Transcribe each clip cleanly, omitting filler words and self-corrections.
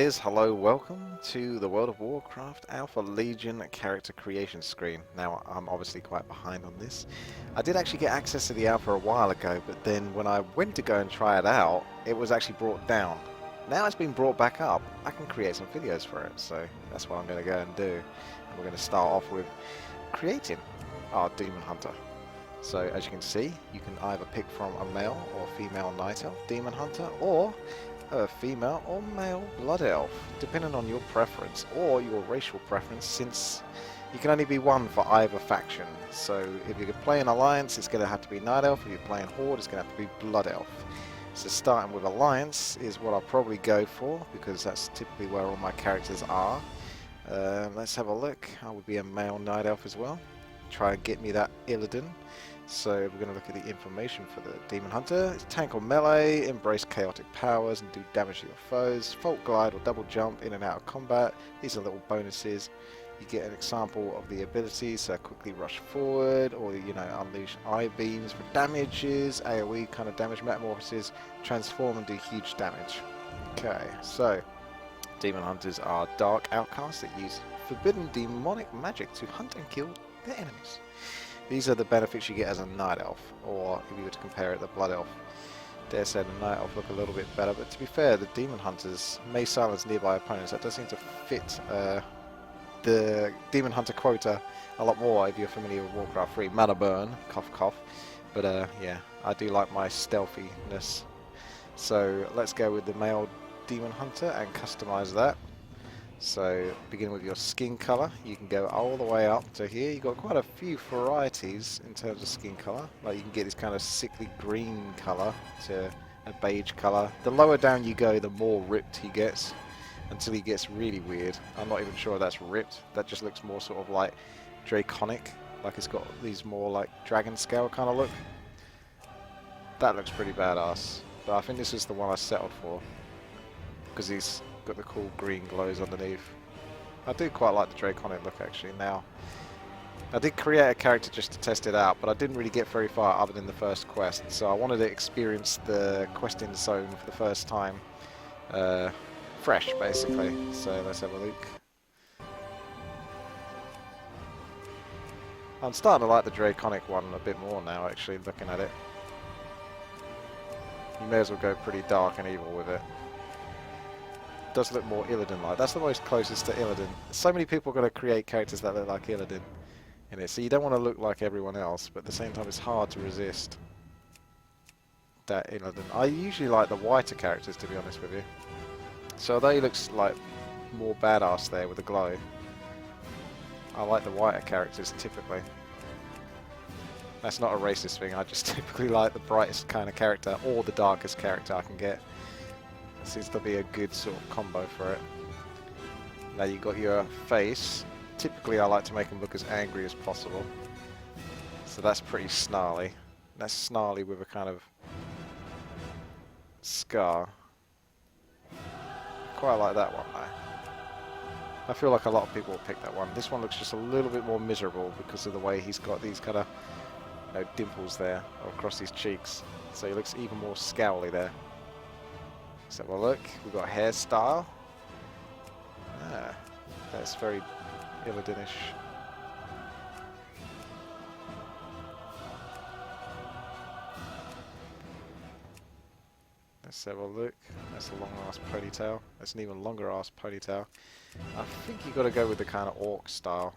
players, hello, welcome to the World of Warcraft Alpha Legion character creation screen. Now, I'm obviously quite behind on this. I did actually get access to the alpha a while ago, but then when I went to go and try it out, it was actually brought down. Now it's been brought back up, I can create some videos for it, so that's what I'm going to go and do. And we're going to start off with creating our Demon Hunter. So as you can see, you can either pick from a male or female Night Elf Demon Hunter, or a female or male Blood Elf, depending on your preference or your racial preference, since you can only be one for either faction. So if you're playing Alliance, it's going to have to be Night Elf. If you're playing Horde, it's going to have to be Blood Elf. So starting with Alliance is what I'll probably go for, because that's typically where all my characters are. Let's have a look. I would be a male Night Elf as well. Try and get me that Illidan. So we're going to look at the information for the Demon Hunter. It's tank or melee, embrace chaotic powers and do damage to your foes, fault glide or double jump in and out of combat. These are little bonuses. You get an example of the abilities, so quickly rush forward, or unleash eye beams for damages, AoE kind of damage, metamorphosis, transform and do huge damage. Okay, so Demon Hunters are dark outcasts that use forbidden demonic magic to hunt and kill their enemies. These are the benefits you get as a Night Elf, or if you were to compare it to the Blood Elf. Dare say the Night Elf look a little bit better, but to be fair, the Demon Hunters may silence nearby opponents. That does seem to fit the Demon Hunter quota a lot more if you're familiar with Warcraft 3. Mana burn, cough cough. But yeah, I do like my stealthiness. So let's go with the male Demon Hunter and customize that. So begin with your skin color. You can go all the way up to here. You've got quite a few varieties in terms of skin color. Like you can get this kind of sickly green color to a beige color. The lower down you go, the more ripped he gets, until he gets really weird. I'm not even sure that's ripped. That just looks more sort of like draconic, like it's got these more like dragon scale kind of look. That looks pretty badass. But I think this is the one I settled for, because he's got the cool green glows underneath. I do quite like the draconic look actually now. I did create a character just to test it out, but I didn't really get very far other than the first quest, so I wanted to experience the questing zone for the first time fresh basically. So let's have a look. I'm starting to like the draconic one a bit more now actually, looking at it. You may as well go pretty dark and evil with it. Does look more Illidan-like. That's the most closest to Illidan. So many people are going to create characters that look like Illidan in it, so you don't want to look like everyone else, but at the same time it's hard to resist that Illidan. I usually like the whiter characters, to be honest with you. So although he looks like more badass there with the glow, I like the whiter characters typically. That's not a racist thing, I just typically like the brightest kind of character or the darkest character I can get. Seems to be a good sort of combo for it. Now you got your face. Typically I like to make him look as angry as possible. So that's pretty snarly. That's snarly with a kind of scar. Quite like that one though. I feel like a lot of people will pick that one. This one looks just a little bit more miserable because of the way he's got these kind of dimples there across his cheeks. So he looks even more scowly there. Let's have a look. We've got hairstyle. Ah, that's very Illidan-ish. Let's have a look. That's a long ass ponytail. That's an even longer ass ponytail. I think you got to go with the kind of orc style.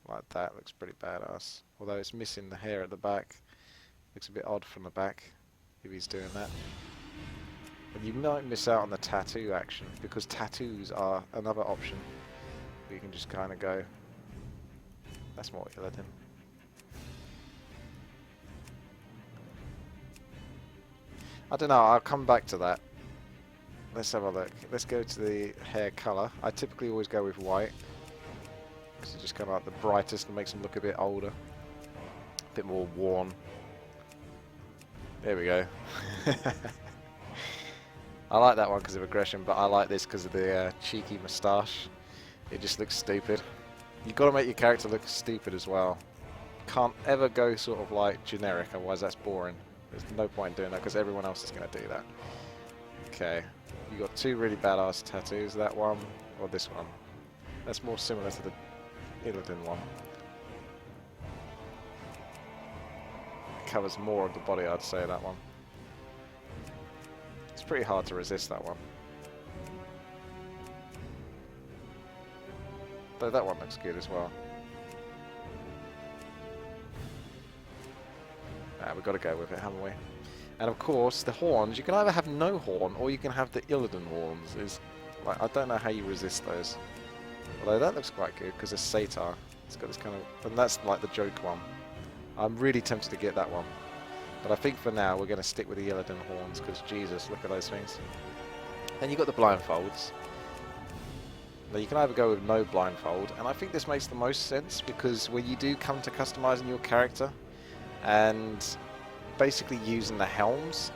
Like that. Looks pretty badass. Although it's missing the hair at the back. Looks a bit odd from the back if he's doing that. But you might miss out on the tattoo action, because tattoos are another option. You can just kind of go. That's more Illidan. I don't know, I'll come back to that. Let's have a look. Let's go to the hair colour. I typically always go with white, because it just kind of like the brightest and makes them look a bit older. A bit more worn. There we go. I like that one because of aggression, but I like this because of the cheeky moustache. It just looks stupid. You've got to make your character look stupid as well. Can't ever go sort of like generic, otherwise that's boring. There's no point in doing that because everyone else is going to do that. Okay, you got two really badass tattoos, that one or this one. That's more similar to the Illidan one. It covers more of the body, I'd say, that one. It's pretty hard to resist that one. Though that one looks good as well. We've got to go with it, haven't we? And of course, the horns, you can either have no horn or you can have the Illidan horns. Like, I don't know how you resist those. Although that looks quite good because it's Satar. It's got this kind of... And that's like the joke one. I'm really tempted to get that one. But I think for now we're going to stick with the Illidan horns because Jesus, look at those things. Then you've got the blindfolds. Now you can either go with no blindfold, and I think this makes the most sense because when you do come to customizing your character and basically using the helms,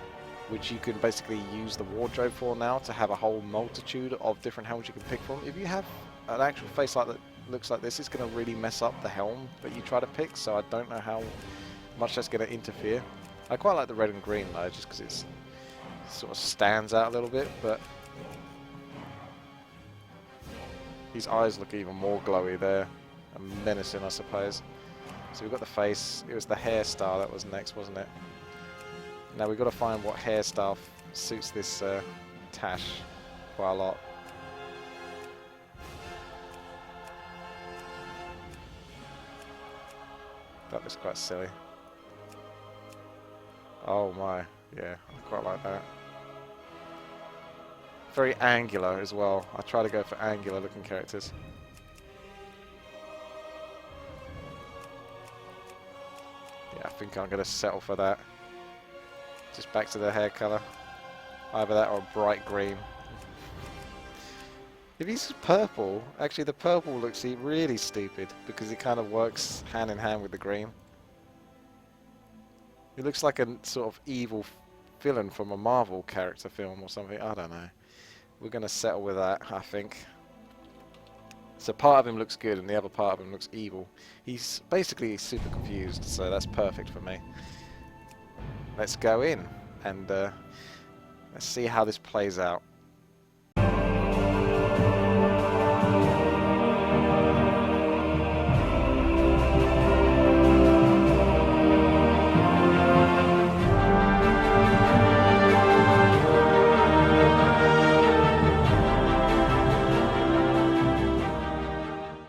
which you can basically use the wardrobe for now to have a whole multitude of different helms you can pick from. If you have an actual face like that looks like this, it's going to really mess up the helm that you try to pick, so I don't know how much that's going to interfere. I quite like the red and green though, just because it sort of stands out a little bit, but his eyes look even more glowy there, and menacing I suppose. So we've got the face, it was the hairstyle that was next, wasn't it? Now we've got to find what hairstyle suits this Tash quite a lot. That looks quite silly. Oh my, yeah, I quite like that. Very angular as well. I try to go for angular looking characters. Yeah, I think I'm going to settle for that. Just back to the hair colour. Either that or bright green. If he's purple, actually the purple looks really stupid because it kind of works hand in hand with the green. It looks like a sort of evil villain from a Marvel character film or something. I don't know. We're going to settle with that, I think. So part of him looks good and the other part of him looks evil. He's basically super confused, so that's perfect for me. Let's go in and let's see how this plays out.